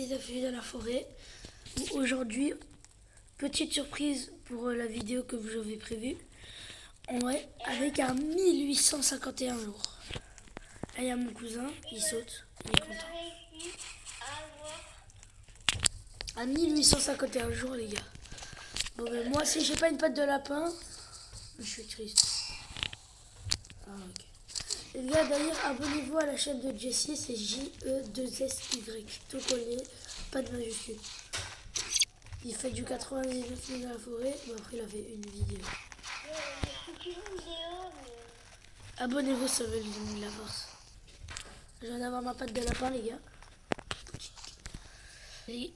des affaires de la forêt. Aujourd'hui, petite surprise pour la vidéo que j'avais prévue. On est avec un 1851 jours. Là, il y a mon cousin, il saute, il est content. À 1851 jours, les gars. Bon, ben moi, si j'ai pas une patte de lapin, je suis triste. Ah, ok. Les gars, d'ailleurs, abonnez-vous à la chaîne de Jessie, c'est J-E-2-S-Y. Tout collé, pas de majuscule. Il fait du 99 000 dans la forêt, mais après il a fait une vidéo. Abonnez-vous, ça veut lui donner de la force. Je viens d'avoir ma patte de lapin, les gars. Et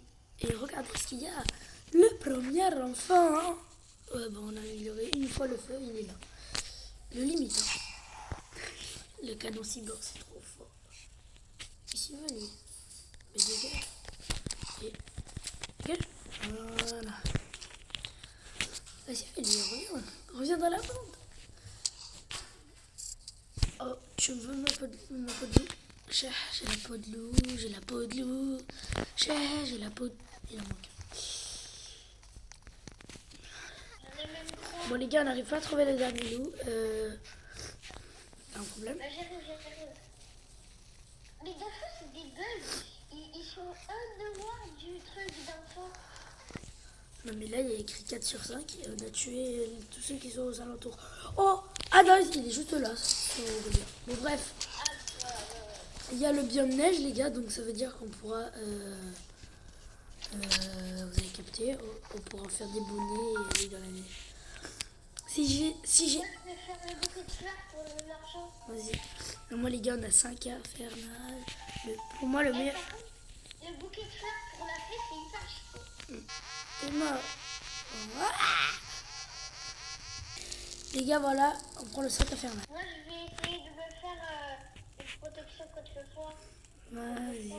regardez ce qu'il y a. Le premier enfant. Hein. Ouais, bon, on a amélioré une fois le feu, il est là. Le limite. Hein. Le canon cyborg, c'est trop fort. Ici, venez. Mais dégage. Et dégage. Voilà. Vas-y, reviens. Reviens dans la bande. Oh, tu veux ma peau de loup? J'ai la peau de loup, j'ai la peau de loup. J'ai la peau de... Il en manque. Bon les gars, on n'arrive pas à trouver le dernier loup. Un problème. J'arrive. Mais des fois, c'est des bugs. Ils sont en dehors du truc d'enfant. Non mais là, il y a écrit 4 sur 5 et on a tué tous ceux qui sont aux alentours. Oh! Ah non, il est juste là. Bon bref. Il y a le biome neige les gars, donc ça veut dire qu'on pourra... vous avez capté, on pourra faire des bonnets et aller dans la neige. Si j'ai... Je vais faire le bouquet de fleurs pour l'argent. Vas-y. Moi les gars, on a 5 à faire. Pour moi le meilleur... Le bouquet de fleurs pour la fête, c'est hyper chiant. Et moi... Voilà. Les gars, voilà, on prend le sac à faire mal. Moi, je vais essayer de me faire une protection contre le froid. Vas-y.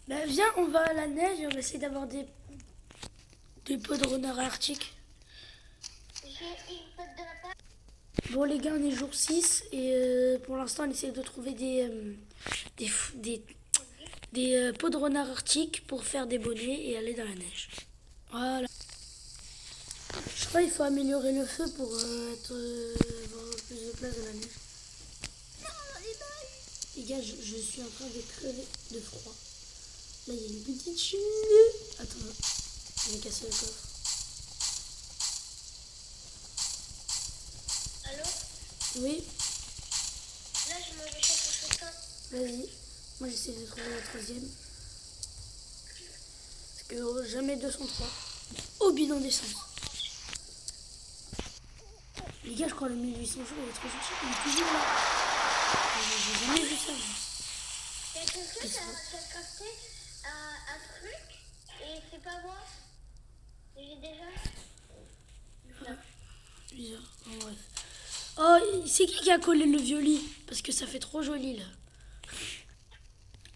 Ben viens, on va à la neige et on va essayer d'avoir des pots de renard arctique. J'ai une pote de lapin. Bon les gars, on est jour 6 et pour l'instant on essaie de trouver des pots de renard arctique pour faire des bonnets et aller dans la neige. Voilà. Je crois qu'il faut améliorer le feu pour avoir plus de place dans la neige. Les gars, je suis en train de crever de froid. Là, il y a une petite cheminée. Attends, je vais casser le coffre. Allô? Oui, Là, je me réchauffe au chocolat. vas-y. Moi, j'essaie de trouver la troisième. Parce que jamais 203. Au bidon d'essence. Les gars, je crois le 1800 jours, il est trop gentil. Il est toujours là. J'ai jamais vu ça. Il y a quelqu'un qui a capté un truc et c'est pas moi. J'ai déjà. Bizarre. Bon, bref. Oh, c'est qui a collé le violet? Parce que ça fait trop joli là.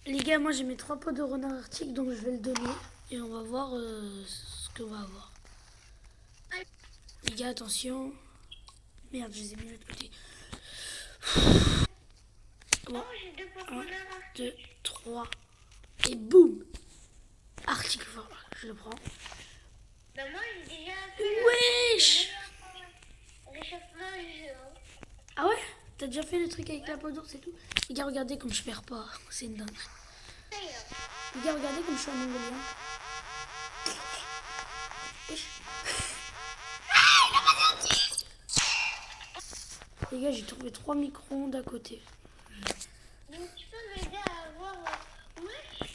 Les gars, moi j'ai mes 3 pots de renard arctique, donc je vais le donner. Et on va voir ce qu'on va avoir. Les gars, attention. Merde, je les ai mis de l'autre côté. Bon, 1, 2, 3. Et boum! Arctique fort. Je le prends. Ben moi, j'ai déjà Wesh! réchauffement jeu. Ah ouais? T'as déjà fait le truc avec la peau d'ours et tout? Les gars, regardez comme je perds pas. C'est une dingue. Les gars, regardez comme je suis un mongolien. Wesh. Les gars, j'ai trouvé 3 micro-ondes à côté. Donc tu peux m'aider à avoir... Ouais.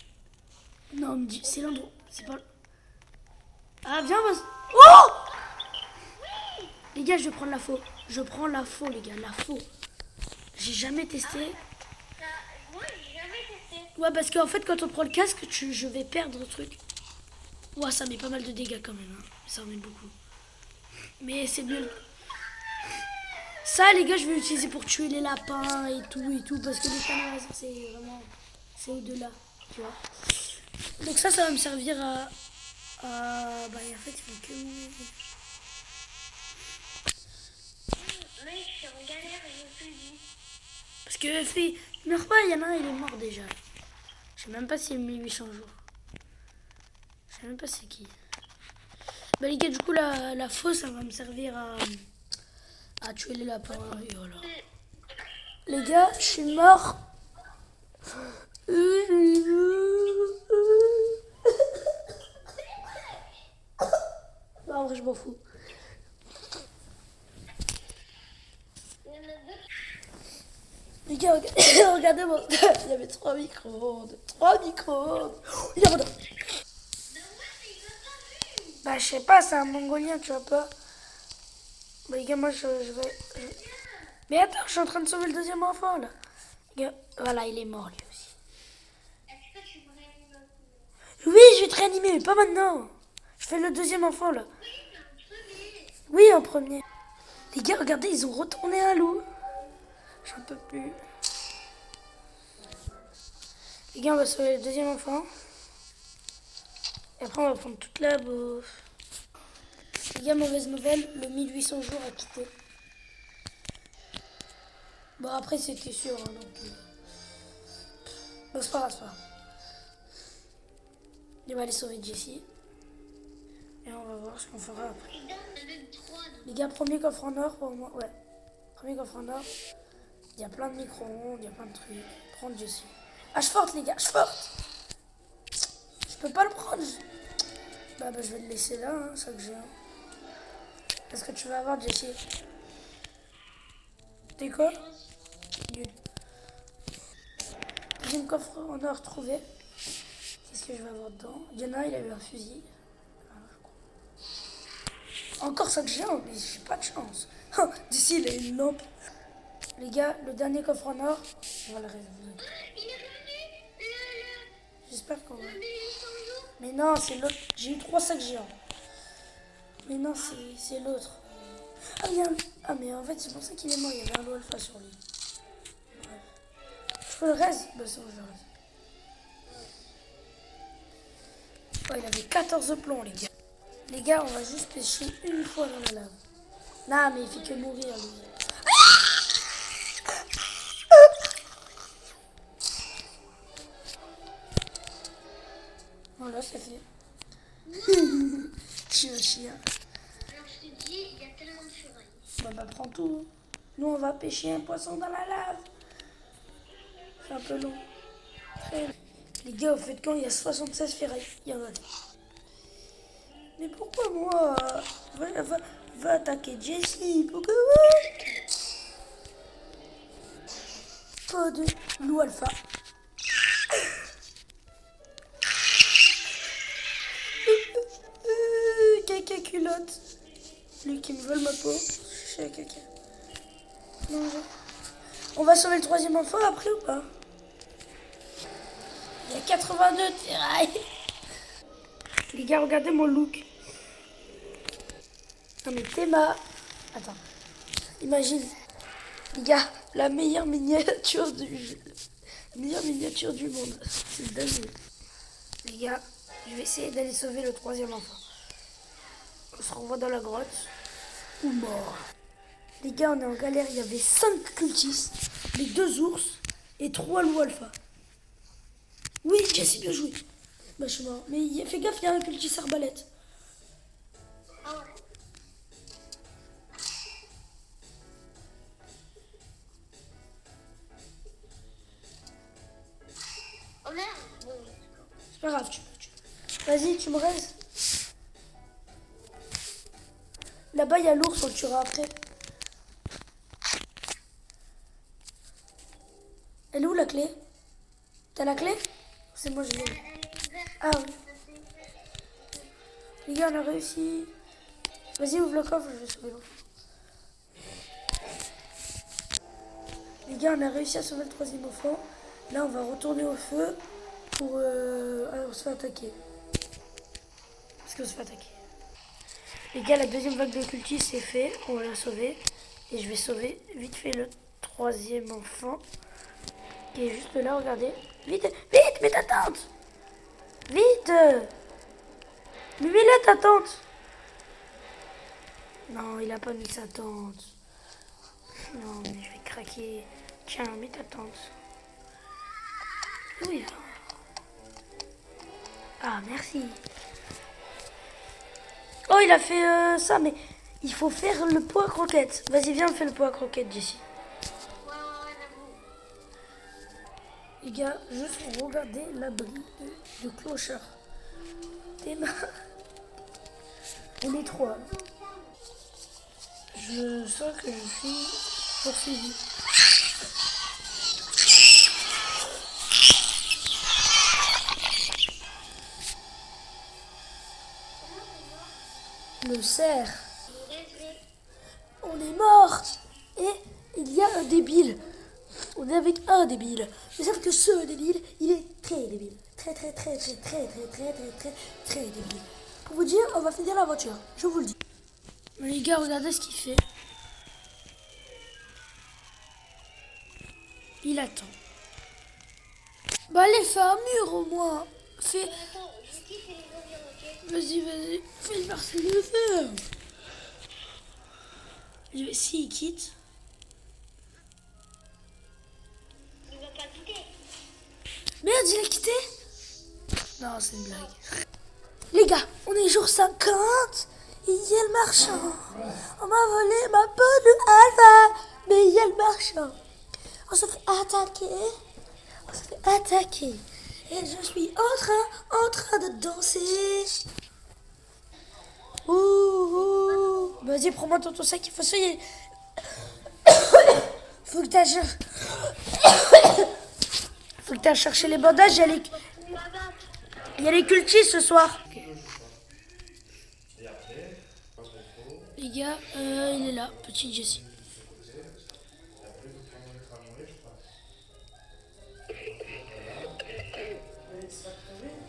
Non, on me dit, c'est l'endroit. C'est pas... Ah, viens, vas-y. Oh! Les gars, je vais prendre la faux. Je prends la faux, les gars, la faux. J'ai jamais testé. Moi, j'ai jamais testé. Ouais, parce qu'en fait, quand on prend le casque, je vais perdre le truc. Ouais, ça met pas mal de dégâts quand même. Hein. Ça en met beaucoup. Mais c'est mieux. Ça, les gars, je vais l'utiliser pour tuer les lapins et tout. Parce que les canards, c'est vraiment... C'est au-delà, tu vois. Donc ça va me servir à... Bah, en fait, il faut que... Mec, je suis en galère, j'ai plus de vie. Parce que, il meurt pas, il y en a un, il est mort déjà. Je sais même pas s'il est 1800 jours. Je sais même pas c'est qui. Bah les gars, du coup, la fausse, ça va me servir à tuer les lapins. Et voilà. Les gars, je suis mort. Non, en vrai, je m'en fous. Les gars, regardez moi. Il y avait 3 micro-ondes. 3 micro-ondes. Il y a rien. Bah, je sais pas, c'est un mongolien, tu vois pas. Bah, les gars, moi, je vais. Mais attends, je suis en train de sauver le deuxième enfant, là. Les gars, voilà, il est mort, lui aussi. Est-ce que tu me réanimes un Oui, je vais te réanimer, mais pas maintenant. Je fais le deuxième enfant, là. Oui, en premier. Les gars, regardez, ils ont retourné un loup. J'en peux plus. Les gars, on va sauver le deuxième enfant. Et après, on va prendre toute la bouffe. Les gars, mauvaise nouvelle, le 1800 jours a quitté. Bon, après, c'était sûr. Hein, donc... Bon, c'est pas grave, c'est pas grave. On va aller sauver Jessie. Et on va voir ce qu'on fera après. Les gars, premier coffre en or pour moi. Ouais. Premier coffre en or. Il y a plein de micro-ondes, il y a plein de trucs. Prendre Jessie. Hache forte, les gars, hache forte. Je peux pas le prendre. Bah, je vais le laisser là, hein, ça que j'ai. Est-ce que tu vas avoir Jessie? T'es quoi? Nul. Deuxième coffre en or trouvé. Qu'est-ce que je vais avoir dedans? Il y en a un, il a eu un fusil. Encore ça que j'ai, mais j'ai pas de chance. D'ici, il a une lampe. Les gars, le dernier coffre en or, on va le résoudre. Il est revenu J'espère qu'on va. le 1800 jours. Mais non, c'est l'autre. J'ai eu 3 sacs géants. Mais non, c'est l'autre. Ah, ah, mais en fait, c'est pour ça qu'il est mort. Il y avait un loup alpha sur lui. Bref. Je peux le reste? Bah, c'est bon, je le reste. Oh, il avait 14 plombs, les gars. Les gars, on va juste pêcher une fois dans la lave. Non, mais il fait que mourir, lui. Voilà, c'est fait. Je suis un chien. Alors je te dis, il y a tellement de ferrailles. Bah, prends tout. Nous, on va pêcher un poisson dans la lave. C'est un peu long. Très long. Les gars, au fait, quand il y a 76 ferrailles, il y en a. Mais pourquoi moi? Va attaquer Jessie. Pourquoi moi? Pas de loup alpha. Caca culotte. Lui qui me vole ma peau. Je suis à caca. Non, on va sauver le troisième enfant après ou pas? Il y a 82 ferrailles. Les gars, regardez mon look. Non mais Théma. Attends. Imagine. Les gars, la meilleure miniature du jeu. Meilleure miniature du monde. C'est dingue. Les gars, je vais essayer d'aller sauver le troisième enfant. On se renvoie dans la grotte. Ou mort. Les gars, on est en galère. Il y avait 5 cultistes, les 2 ours et 3 loups alpha. Oui, Cassie, bien joué. Bah, je suis mort. Mais fais gaffe, il y a un cultiste arbalète. Ah ouais. Oh merde. Bon. C'est pas grave, tu peux. Vas-y, tu me restes. Là-bas, il y a l'ours, on le tuera après. Elle est où la clé? T'as la clé? C'est moi, je l'ai. Ah oui. Les gars, on a réussi. Vas-y, ouvre le coffre, je vais sauver l'eau. Les gars, on a réussi à sauver le troisième enfant. Là, on va retourner au feu pour... on se fait attaquer. Parce qu'on se fait attaquer. Les gars, la deuxième vague de cultistes, c'est fait. On va la sauver. Et je vais sauver vite fait le troisième enfant. Qui est juste là, regardez. Vite, vite, mets ta tente. Vite. Mais mets-la ta tente. Non, il a pas mis sa tente. Non, mais je vais craquer. Tiens, mets ta tente. Oui. Ah, merci. Oh, il a fait ça, mais il faut faire le pot à croquettes. Vas-y, viens, on fait le pot à croquettes, Jessie. j'avoue. Les gars, juste regardez l'abri de clochard. T'es marre. On est trois. Je sens que je suis poursuivi. Le cerf. Désolé. On est mort. Et il y a un débile. On est avec un débile. Mais sauf que ce débile, il est très débile. Très débile. Pour vous dire, on va finir l'aventure. Je vous le dis. Les gars, regardez ce qu'il fait. Il attend. Bah allez, fais un mur au moins. Fais... Attends, je kiffe les environs, ok? Vas-y. Fais le Marcel le faire. S'il quitte. Il va pas quitter. Merde, il a quitté. Non, c'est une blague. Les gars, on est jour 50. Il y a le marchand. On m'a volé ma peau de alpha. Mais il y a le marchand. On se fait attaquer. Et je suis en train de danser. Ouh. Vas-y, prends-moi ton sac, il faut soigner. Faut que t'ailles Faut que t'ailles chercher les bandages. Il y a les cultistes ce soir. Les gars, il est là, petit Jesse.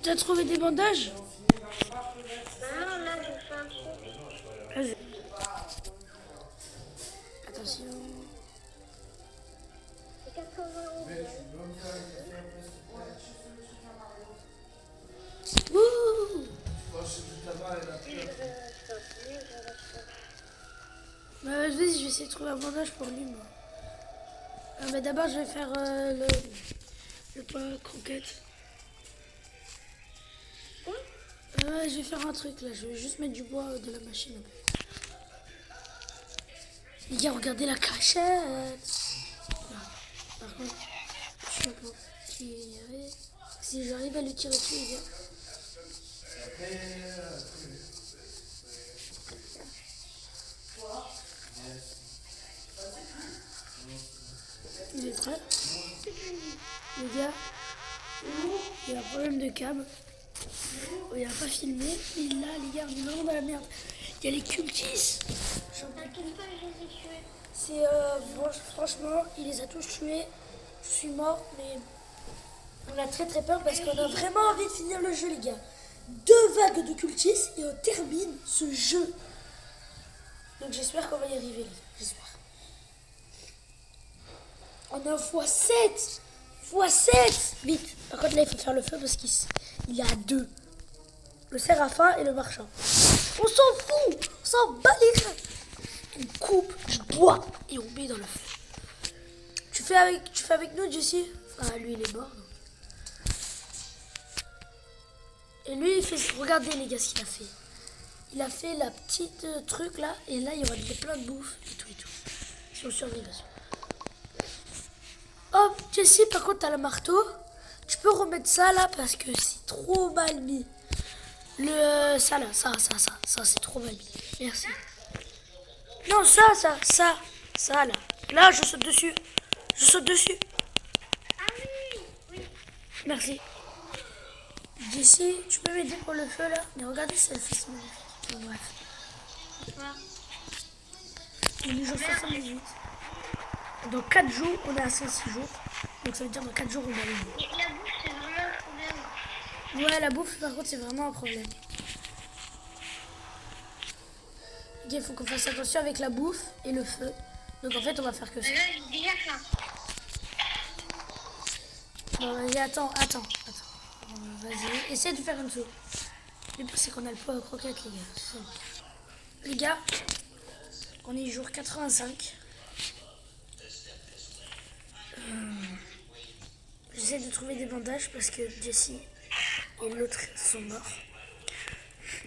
T'as trouvé des bandages? Non, là, je fais un truc. Vas-y. Attention. C'est 80 €. Ouh. Vas-y, je vais essayer de trouver un bandage pour lui, moi. Mais d'abord, je vais faire le pot à croquettes. Je vais faire un truc là, je vais juste mettre du bois de la machine. Les gars, regardez la cachette. Non. Par contre, je sais pas tirer. Si j'arrive à le tirer dessus, les gars. Il est prêt. Les gars, il y a un problème de câble. Il n'a pas filmé. Et là, les gars, on est vraiment dans la merde. Il y a les cultistes. T'inquiète pas, je les ai tués. C'est franchement, il les a tous tués. Je suis mort, mais on a très peur parce qu'on a vraiment envie de finir le jeu, les gars. 2 vagues de cultistes et on termine ce jeu. Donc j'espère qu'on va y arriver, les gars. J'espère. On a x7 x7. Vite. Par contre, là, il faut faire le feu parce qu'il y a 2. Le séraphin et le marchand. On s'en fout. On s'en bat les reins. On coupe du bois et on met dans le feu. Tu fais avec nous, Jessie? Ah, lui, il est mort. Donc. Et lui, il fait... Regardez, les gars, ce qu'il a fait. Il a fait la petite truc, là. Et là, il y aura plein de bouffe et tout. Si on survit, bien sûr. Oh, Jessie, par contre, t'as le marteau. Tu peux remettre ça, là, parce que c'est trop mal mis. Ça, là. Ça, c'est trop mal mis. Merci. Non, ça, là. Là, je saute dessus. Ah oui. Merci. Jessie, tu peux m'aider pour le feu, là? Mais regardez, c'est magnifique. Bon, bref. On est jour 78. Dans 4 jours, on est à 106 jours. Donc ça veut dire dans 4 jours, on va aller. Et la bouffe, c'est vraiment un problème. Ouais, la bouffe, par contre, c'est vraiment un problème. Il faut qu'on fasse attention avec la bouffe et le feu. Donc en fait, on va faire que ça. Là, j'ai déjà faim. Bon, vas-y, attends. Vas-y, essaie de faire une soupe. Le pire, c'est qu'on a le pot à croquettes, les gars. Les gars, on est jour 85. J'essaie de trouver des bandages parce que Jessie et l'autre sont morts.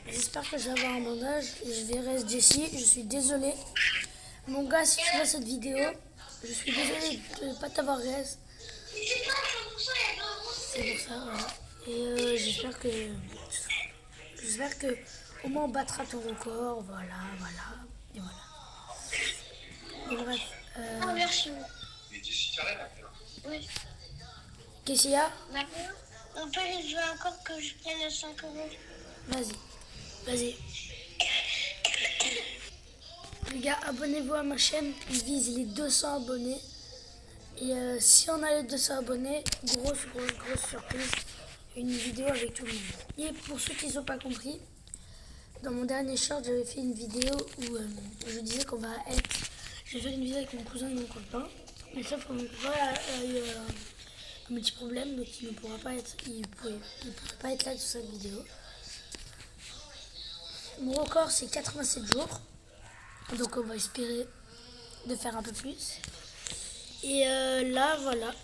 J'espère que je vais avoir un bandage. Je verrai Jessie. Je suis désolé. Mon gars, si tu vois cette vidéo, je suis désolé de ne pas t'avoir reste. C'est pour ça, voilà. Et j'espère que au moins on battra ton record. Voilà. Et voilà. Et bref. Ah, merci. Oui. Qu'est-ce qu'il y a? D'accord. On peut les jouer encore que je prenne le 5 euros. Vas-y. Les gars, abonnez-vous à ma chaîne. Il vise les 200 abonnés. Et si on a les 200 abonnés, grosse surprise. Une vidéo avec tout le monde. Et pour ceux qui n'ont pas compris, dans mon dernier short, j'avais fait une vidéo où je disais qu'on va être... J'ai fait une vidéo avec mon cousin et mon copain. Mais sauf que mon copain a eu un petit problème, donc il ne pourra pas être, il pourrait pas être là sur cette vidéo. Mon record, c'est 87 jours. Donc on va espérer de faire un peu plus. Et là, voilà.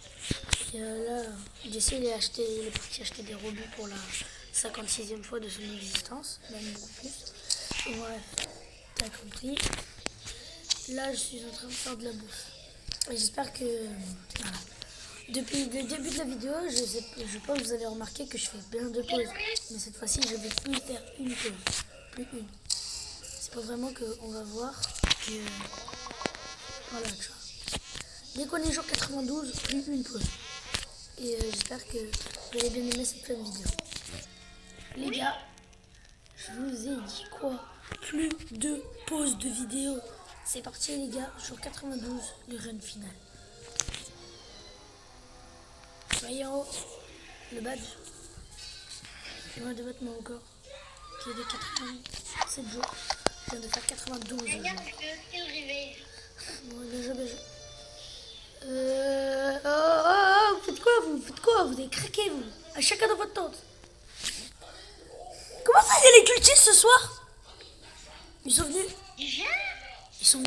Et là, Jessie, il est parti acheter des robuts pour la 56e fois de son existence. Même beaucoup plus. Et bref, t'as compris. Là, je suis en train de faire de la bouffe. Et j'espère que... voilà. Depuis le début de la vidéo, je pense que vous avez remarqué que je fais bien de pauses. Mais cette fois-ci, je vais plus faire une pause. Plus une. C'est pas vraiment qu'on va voir. Et voilà, tu vois. Dès qu'on est jour 92, plus une pause. Et j'espère que vous avez bien aimé cette pleine vidéo. Les gars, je vous ai dit quoi? Plus de pauses de vidéo. C'est parti les gars, jour 92, le run final. Voyez en haut, le badge. Je viens de mettre mon record, qui est de 87 jours. Je viens de faire 92 jours. Regarde, je vais aussi le réveil. Bon, déjà. Vous faites quoi? Vous avez craqué, vous? À chacun dans votre tente. Comment ça, il y a les cultistes ce soir? Ils sont venus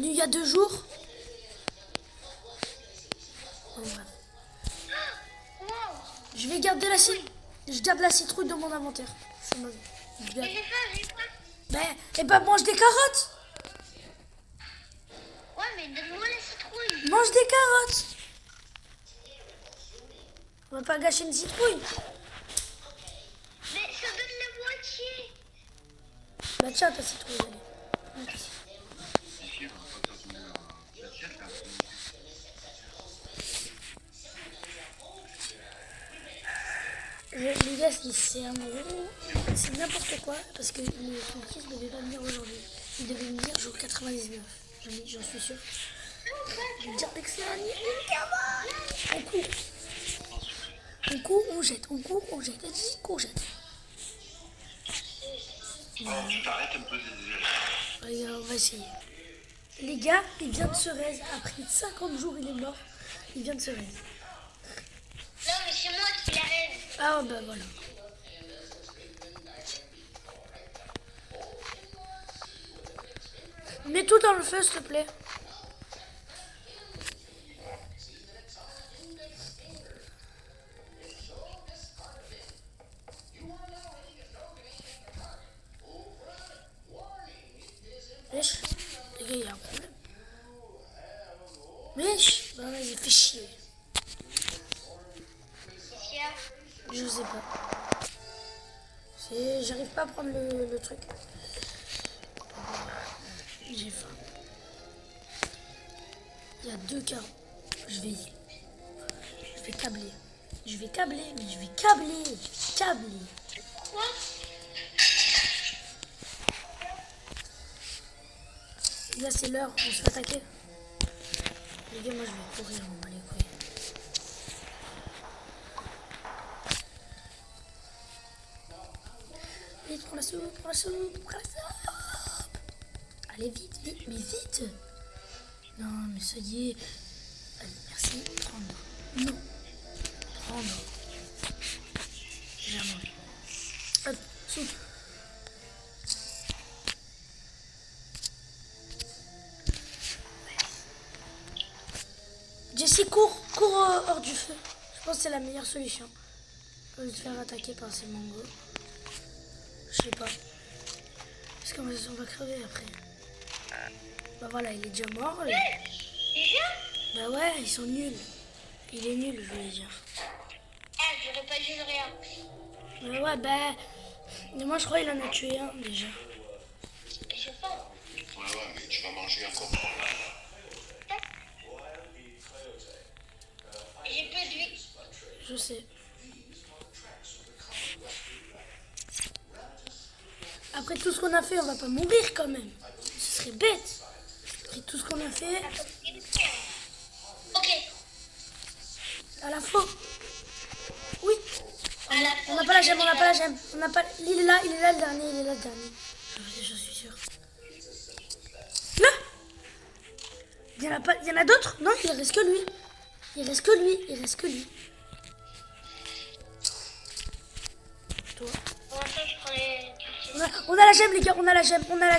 il y a 2 jours. Bon, bref. Je vais garder je garde la citrouille dans mon inventaire. J'ai pas. Et bah mange des carottes. Ouais, mais donne-moi la citrouille. Mange des carottes. On va pas gâcher une citrouille. Mais ça donne la moitié. Bah tiens ta citrouille, allez. Les gars, c'est un gros... C'est n'importe quoi, parce que les cultistes ne devaient pas venir aujourd'hui. Ils devaient venir jour 99. J'en suis sûr. Je veux dire que c'est un... On court, on jette. On court, on jette. On jette. Oh, tu t'arrêtes un peu des... Allez, on va essayer. Les gars, il vient de Cerise. Après 50 jours, il est mort. Il vient de Cerise. Non, mais c'est moi qui l'arrête. Ah bah voilà. Mets tout dans le feu, s'il te plaît. Wesh, les gars, il y a un problème. Wesh, bah vas-y, fais chier. Qu'est-ce qu'il y a? Je sais pas. J'arrive pas à prendre le truc. J'ai faim. Il y a 2 carreaux. Je vais câbler. Je vais câbler. Quoi? Là, c'est l'heure. On se fait attaquer. Les gars, moi, je vais courir. On va les courir. Vite, prends la soupe. Allez, vite, mais vite. Non, mais ça y est. Allez, merci. Prendre. Non. Prendre. J'ai à manger. Hop, soupe. Jessie, cours hors du feu. Je pense que c'est la meilleure solution. On va se faire attaquer par ces mangos. Je sais pas. Parce qu'on va crever après. Bah voilà, il est déjà mort. Lui. Déjà? Bah ouais, ils sont nuls. Il est nul, je voulais dire. Ah, j'aurais pas dit rien. Bah ouais, bah... Mais moi, je crois qu'il en a tué un, déjà. Je sais pas. Ouais, mais tu vas manger encore. J'ai peu de vie. Je sais. Après tout ce qu'on a fait, on va pas mourir quand même. Ce serait bête. Après tout ce qu'on a fait, Ok. à la fois. Oui. À la On n'a pas la gemme, on n'a pas la gemme. On n'a pas... Il est là le dernier, il est là le dernier. Je suis sûre. Là. Il y en a d'autres? Non, il reste que lui. Il reste que lui. Toi. Pour l'instant, je prends les... On a la gemme, les gars, on a la gemme. On a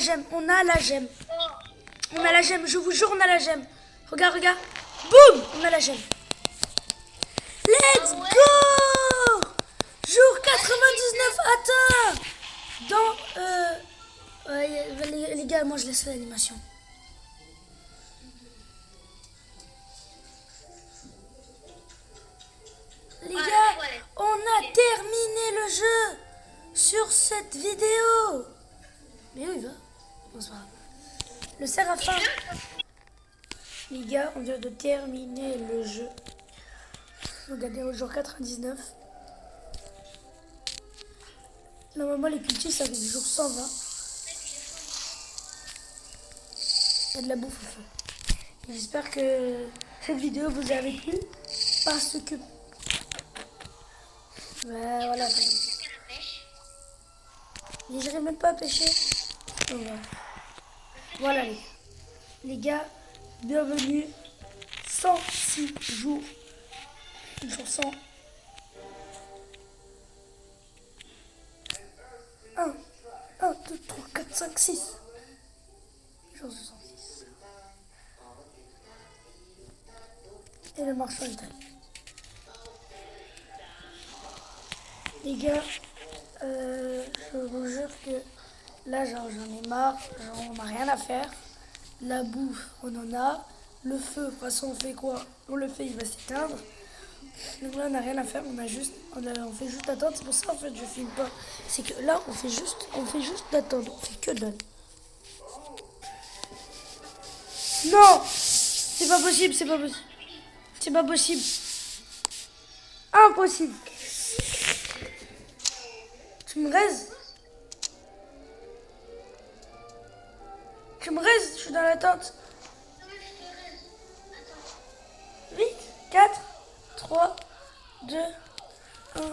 la gemme, je vous jure, on a la gemme. Regarde. Boum, on a la gemme. Let's go! Jour 99 atteint. Les gars, moi je laisse l'animation. Les gars, on a terminé le jeu sur cette vidéo. Mais où il va? Bon, c'est pas grave. Le Séraphin. Les gars, on vient de terminer le jeu. Regardez, au jour 99. Normalement, les cultistes, ça fait du jour 120. Il y a de la bouffe au feu. J'espère que cette vidéo vous a plu. Parce que... Ouais, voilà. Mais j'arrive même pas à pêcher. Donc, voilà les gars, bienvenue. 106 jours. Jour 100. 1, 2, 3, 4, 5, 6. Jour 66. Et le marchand est allé. Les gars, je vous jure que là, genre, j'en ai marre. Genre, on n'a rien à faire. La bouffe, on en a. Le feu, de toute façon, on fait quoi? On le fait, il va s'éteindre. Donc là, on n'a rien à faire. On fait juste attendre. C'est pour ça, en fait, je filme pas. C'est que là, on fait juste d'attendre. On fait que dalle. Non! C'est pas possible. Impossible. Tu me raises? Je suis dans l'attente. 8, 4, 3, 2, 1.